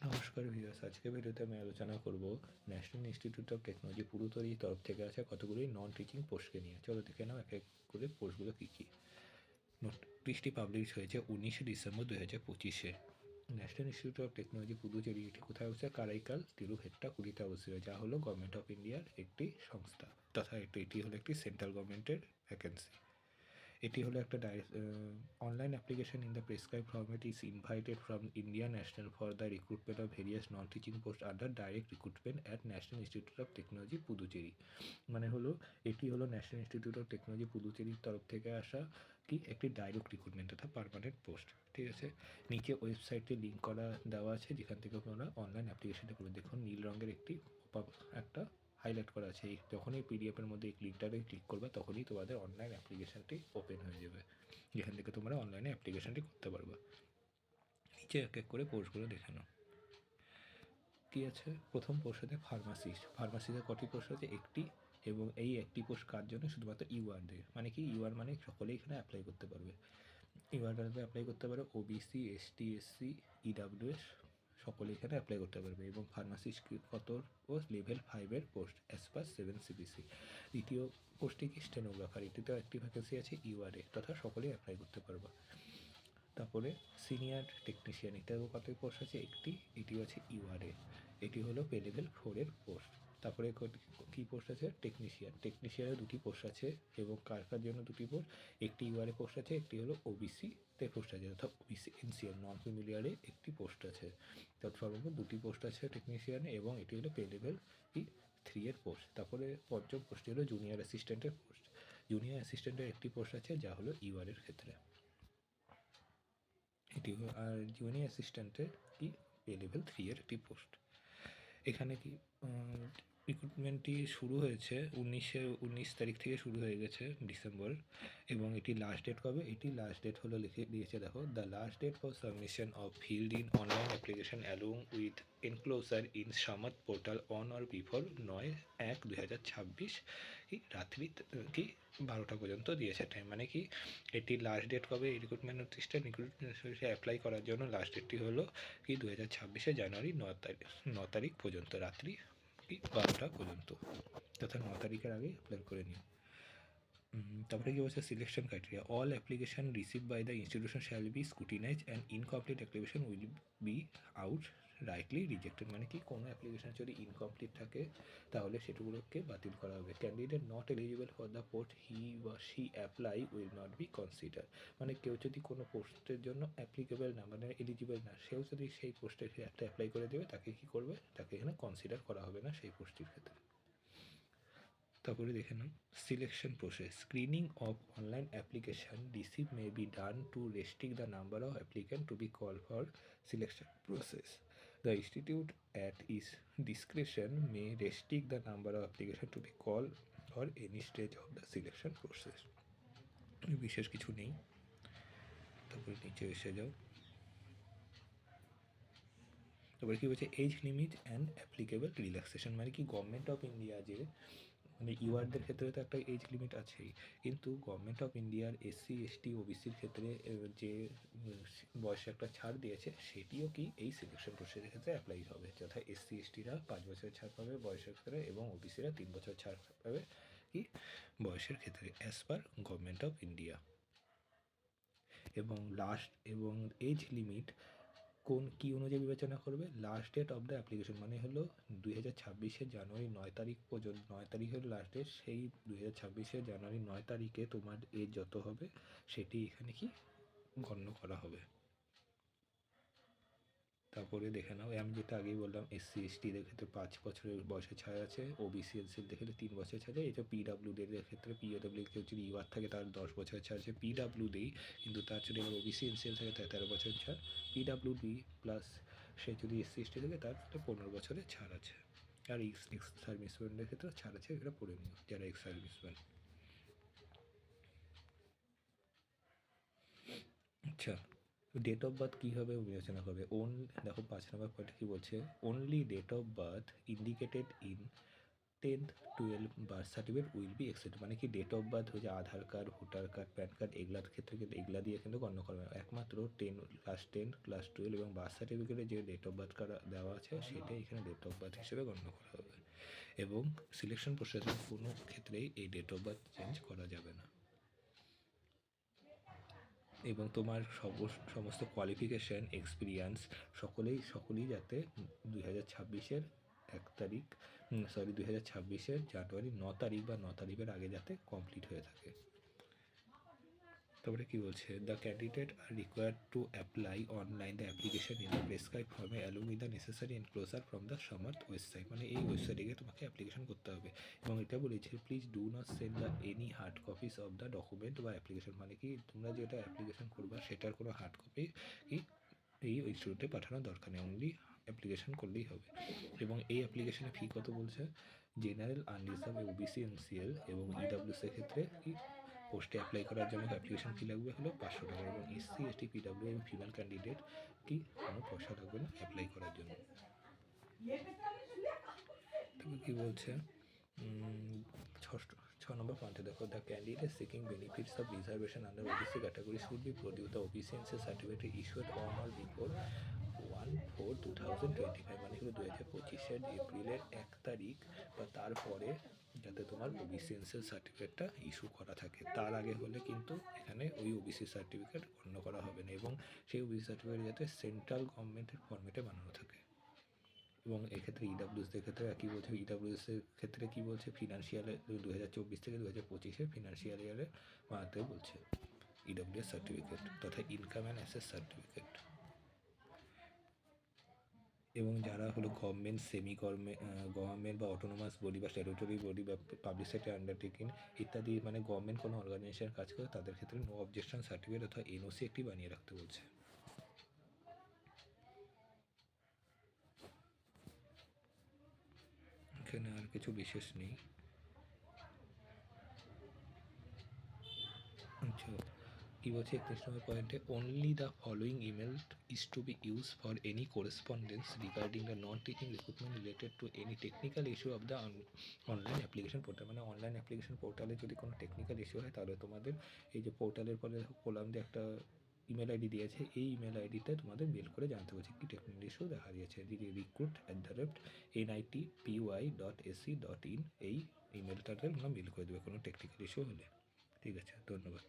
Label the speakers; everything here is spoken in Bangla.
Speaker 1: নমস্কার ভিউয়ার্স, আজকে ভিডিওতে আমি আলোচনা করব ন্যাশনাল ইনস্টিটিউট অফ টেকনোলজি পুরুতলির তরফ থেকে আসা কতগুলি নন টিচিং পোস্টকে নিয়ে। চলো দেখে নাও এক এক করে পোস্টগুলো কী কী। নোটিশটি পাবলিশ হয়েছে 19শে ডিসেম্বর 2025-এ। National Institute of Technology Puducherry, এটি কোথায় অবস্থিত? কারাইকাল তিরুভেট্টা কুড়িতে অবস্থিত, যা হলো গভর্নমেন্ট অফ ইন্ডিয়ার একটি সংস্থা, তথা এটি হলো একটি সেন্ট্রাল গভর্নমেন্টের ভ্যাকেন্সি। এটি হলো একটা online application in the prescribe format is invited from India national for the recruitment of various non teaching post under direct recruitment at National Institute of Technology Puducherry. মানে হলো এটি হলো ন্যাশনাল ইনস্টিটিউট অফ টেকনোলজি পুদুচেরির তরফ থেকে আসা কি একটি ডাইরেক্ট রিক্রুটমেন্ট তথা পারমানেন্ট পোস্ট। ঠিক আছে, নিচে ওয়েবসাইটটি লিঙ্ক করা দেওয়া আছে, যেখান থেকে আপনারা অনলাইন অ্যাপ্লিকেশনটা করে দেখুন। নীল রঙের একটি একটা হাইলাইট করা আছে, যখনই পিডিএফের মধ্যে এই লিঙ্কটাতে ক্লিক করবে তখনই তোমাদের অনলাইন অ্যাপ্লিকেশানটি ওপেন হয়ে যাবে, যেখান থেকে তোমরা অনলাইনে অ্যাপ্লিকেশানটি করতে পারবে। নিচে এক এক করে পোস্টগুলো দেখে নাও। কী আছে? প্রথম পোস্ট আছে ফার্মাসিতে কটি পোস্ট আছে? একটি। এবং এই একটি পোস্ট কার জন্য? শুধুমাত্র ইউআরদের। মানে কি ইউআর মানে সকলেই এখানে অ্যাপ্লাই করতে পারবে। ইউআরদের অ্যাপ্লাই করতে পারে ওবিসি, এসটি, এসসি, ইডাব্লিউএস, সকলে এখানে অ্যাপ্লাই করতে পারবে। এবং ফার্মাসিস্ট কত পোস্ট? লেভেল 5-এর পোস্ট অ্যাজ পার 7 সিবিসি। দ্বিতীয় পোস্টটি কি? স্টেনোগ্রাফার, এটিতেও একটি ভ্যাকেন্সি আছে ইউআরএ, তথা সকলেই অ্যাপ্লাই করতে পারবে। তারপরে সিনিয়র টেকনিশিয়ান, এটাও কত পোস্ট আছে? একটি, এটিও আছে ইউআরএ, এটি হলো পে লেভেল 4-এর পোস্ট। তারপরে কী পোস্ট আছে? টেকনিশিয়ানের দুটি পোস্ট আছে। এবং কার কার জন্য দুটি পোস্ট? একটি ইউআরএ পোস্ট আছে, একটি হলো ওবিসিতে পোস্ট আছে, অর্থাৎ ওবিসি এনসিএল নন ফ্যামিলিয়ারে একটি পোস্ট আছে। তৎ সর্বমোট দুটি পোস্ট আছে টেকনিশিয়ানে, এবং এটি হলো পে লেভেল 3-এর পোস্ট। তারপরে পঞ্চম পোস্টটি হলো জুনিয়র অ্যাসিস্ট্যান্টের পোস্ট। জুনিয়র অ্যাসিস্ট্যান্টের একটি পোস্ট আছে, যা হলো ইউআরএর ক্ষেত্রে। এটি আর জুনিয়র অ্যাসিস্ট্যান্টের কি পে লেভেল 3-এর একটি পোস্ট। এখানে কি রিক্রুটমেন্টটি শুরু হয়েছে 19 তারিখ থেকে শুরু হয়ে গেছে ডিসেম্বর। এবং এটি লাস্ট ডেট কবে? এটি লাস্ট ডেট হলো লিখে দিয়েছে, দেখো, the last date for submission of filled in online application along with enclosure in সামাদ পোর্টাল অন অর বিফোর 9/1/2026 কি রাত্রি কি 12টা পর্যন্ত দিয়েছে টাইম। মানে কি এটি লাস্ট ডেট কবে? এই রিক্রুটমেন্ট নোটিশটা অ্যাপ্লাই করার জন্য লাস্ট ডেটটি হলো কি 2026 জানুয়ারি 9 তারিখ পর্যন্ত, রাত্রি কি 12টা পর্যন্ত, তথা 9 তারিখের আগে অ্যাপ্লাই করে নিও। তারপরে কি বলছে? Selection criteria, all application receive by the institution shall be scrutinise and incomplete application will be outrightly rejected. মানে কি কোনো অ্যাপ্লিকেশন যদি ইনকমপ্লিট থাকে তাহলে সেগুলোকে বাতিল করা হবে। Candidate not eligible for the post he বা she apply will not be consider. মানে কেউ যদি কোনো পোস্টের জন্য অ্যাপ্লিকেবল না, মানে এলিজিবল না, সেও যদি সেই পোস্টে একটা অ্যাপ্লাই করে দেবে, তাকে কি করবে? তাকে এখানে কনসিডার করা হবে না সেই পোস্টটির ক্ষেত্রে। তারপরে দেখে নাও selection process, screening of online application receive may be done to restrict the number of applicant to be call for selection process. The institute at its discretion may restrict the number of application to be call for any stage of the selection process. বিশেষ কিছু নেই। তারপরে নিচে এসে যাও। তারপরে কী বলছে? Age limit and applicable relaxation. মানে কি গভর্নমেন্ট অফ ইন্ডিয়া যে, মানে ইউআরদের ক্ষেত্রে তো একটা এজ লিমিট আছেই, কিন্তু গভর্নমেন্ট অফ ইন্ডিয়ার এসসি, এসটি, ওবিসির ক্ষেত্রে যে বয়সে একটা ছাড় দিয়েছে, সেটিও কি এই সিলেকশন প্রসেসের ক্ষেত্রে অ্যাপ্লাই হবে। যথা এসসি এসটিরা 5 বছরের ছাড় পাবে বয়সের ক্ষেত্রে, এবং ওবিসিরা 3 বছর ছাড় পাবে কি বয়সের ক্ষেত্রে, as per government of India. এবং এজ লিমিট কোন কী অনুযায়ী বিবেচনা করবে? Last date of the application, মানে হলো 2026 জানুয়ারি 9 তারিখ পর্যন্ত, 9 তারিখ হলো লাস্ট ডেট, সেই 2026 জানুয়ারি 9 তারিখে তোমার এজ যত হবে সেটি এখানে কি গণ্য করা হবে। তারপরে দেখে নাও, আমি যেটা আগেই বললাম, এসসি এসটিদের ক্ষেত্রে 5 বছরের বয়সে ছাড় আছে, ওবিসি এনসিএলদের ক্ষেত্রে 3 বছরের ছাড় আছে। এটা পিডাব্লিউদের ক্ষেত্রে, পিডাব্লিউ কেউ যদি ইউআর থাকে তার 10 বছরের ছাড় আছে পিডাব্লিউডি, কিন্তু তার যদি এবার ওবিসি এনসিএল থাকে তার 13 বছরের ছাড়। পিডাব্লিউডি প্লাস সে যদি এসসি এসটি থাকে তার 15 বছরের ছাড় আছে। আর এক্স সার্ভিসম্যানদের ক্ষেত্রে ছাড় আছে, এটা পড়ে নিও যারা এক্স সার্ভিসম্যান। আচ্ছা, ডেট অফ বার্থ কীভাবে বিবেচনা করবে? দেখো 5 নম্বর পয়েন্টে কী বলছে? Only date of birth indicated in 10th 12 birth certificate will be accepted, মানে কি ডেট অফ বার্থ হচ্ছে Aadhaar card, voter card, PAN card, এগুলার ক্ষেত্রে কিন্তু এগুলা দিয়ে কিন্তু গণ্য করা হবে। একমাত্র ক্লাস 10 ক্লাস 12 এবং বার্থ সার্টিফিকেটে যে ডেট অফ বার্থ দেওয়া আছে সেটাই এখানে ডেট অফ বার্থ হিসেবে গণ্য করা হবে। এবং সিলেকশন প্রসেসে কোনো ক্ষেত্রেই এই ডেট অফ বার্থ চেঞ্জ করা যাবে না। এবং তোমার সমস্ত কোয়ালিফিকেশান, এক্সপিরিয়েন্স সকলেই যাতে 2026-এর 2026-এর জানুয়ারি 9 তারিখ বা 9 তারিখের আগে যাতে কমপ্লিট হয়ে থাকে। তারপরে কি বলছে, the candidate are required to apply online the application in the prescribe ফর্মে along with the necessary enclosure from the Samarth website, মানে এই ওয়েবসাইটে গিয়ে তোমাকে অ্যাপ্লিকেশন করতে হবে। এবং এটা বলেছে please do not send the any hard copies of the document বা অ্যাপ্লিকেশন, মানে কি তোমরা যেটা অ্যাপ্লিকেশন করবা সেটার কোনো হার্ড কপি এই ইনস্টিটিউটে পাঠানোর দরকার নেই, অনলি অ্যাপ্লিকেশন করলেই হবে। এবং এই অ্যাপ্লিকেশনের ফি কত বলছে, জেনারেল, আনরিজার্ভ, ওবিসি, এনসিএল এবং ইডাব্লিউএস এর ক্ষেত্রে কি পোস্টে অ্যাপ্লাই করার জন্য অ্যাপ্লিকেশন ফি লাগবে হলো 500 টাকা, এবং এসসি, এসটি, পিডাব্লিউ এবং ফিমেল ক্যান্ডিডেট কি কোনো পয়সা লাগবে না অ্যাপ্লাই করার জন্য। তবে কি বলছে 6 নম্বর পয়েন্টে দেখো, the candidate seeking benefits of reservation under OBC category should be produce the OBC NC certificate issued on or before 1/4/2025, মানে হলো 2025-এর এপ্রিলের 1 তারিখ বা তারপরে যাতে তোমার ওবিসি এনসিএল সার্টিফিকেটটা ইস্যু করা থাকে। তার আগে হলে কিন্তু এখানে ওই ওবিসি সার্টিফিকেট গণ্য করা হবে না, এবং সেই ওবিসি সার্টিফিকেট যাতে সেন্ট্রাল গভর্নমেন্টের ফর্মেটে বানানো থাকে। এবং এক্ষেত্রে ইডাব্লিউএসের ক্ষেত্রে একই বলছে, ইডাব্লিউএসের ক্ষেত্রে কী বলছে, ফিনান্সিয়ালে 2024 থেকে 2025-এর ফিনান্সিয়াল ইয়ারে বানাতে বলছে ইডাব্লিউএস সার্টিফিকেট তথা ইনকাম অ্যান্ড অ্যাসেস সার্টিফিকেট। এবং যারা হলো গভর্নমেন্ট, সেমি গভর্নমেন্ট বা অটোনোমাস বডি বা স্ট্যাটুটরি বডি বা পাবলিক সেক্টর আন্ডারটেকিং ইত্যাদি, মানে গভর্নমেন্ট কোনো অর্গানাইজেশনের কাজ করে তাদের ক্ষেত্রে নো অবজেকশন সার্টিফিকেট অথবা এনওসি একটি বানিয়ে রাখতে বলছে। এখানে আর কিছু বিশেষ নেই। আচ্ছা, কি বলছে 31 নম্বর পয়েন্টে, only the following email is to be use for any correspondence regarding the non teaching recruitment related to any technical issue of the online application portal, মানে অনলাইন অ্যাপ্লিকেশন পোর্টালে যদি কোনো টেকনিক্যাল ইস্যু হয় তাহলে তোমাদের এই যে পোর্টালের পরে কলাম দিয়ে একটা ইমেল আইডি দিয়েছে, এই ইমেল আইডিতে তোমাদের মেল করে জানতে হচ্ছে কি টেকনিক্যাল ইস্যু দেখা দিয়েছে, recruit@nitpy.ac.in এই ইমেলটাতে তোমরা মেল করে দেবে কোনো টেকনিক্যাল ইস্যু হলে। ঠিক আছে, ধন্যবাদ।